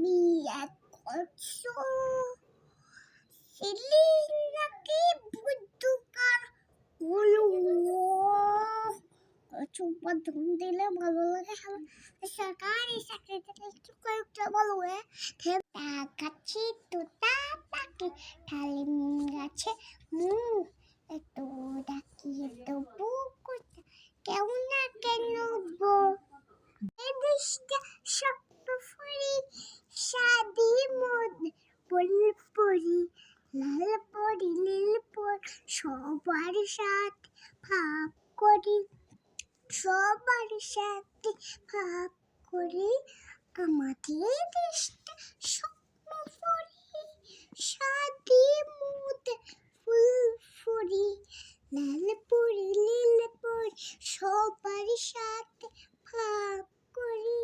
lihat also Selina বুদ্ধকার হলো চুপা ধুম দিলে ভালো লাগে সরকারি চাকরিতে একটু কয়েকটা বলো গাছে তোতা পাখি ডালিম গাছে মুখ একটু ডাকিয়ে দেবো কেমন না কেন দেশটা স্বপ্ন ফুরি শাদি মন বল পরি লাল পরি নীল পর সবার সাথে ভাব করি সবার সাথে ভাব করি আমাদের দেশটা স্বপ্ন ফুরি শাদি মুদ ফুল ফুরি লাল পরি নীল পরি সবার সাথে ভাব করি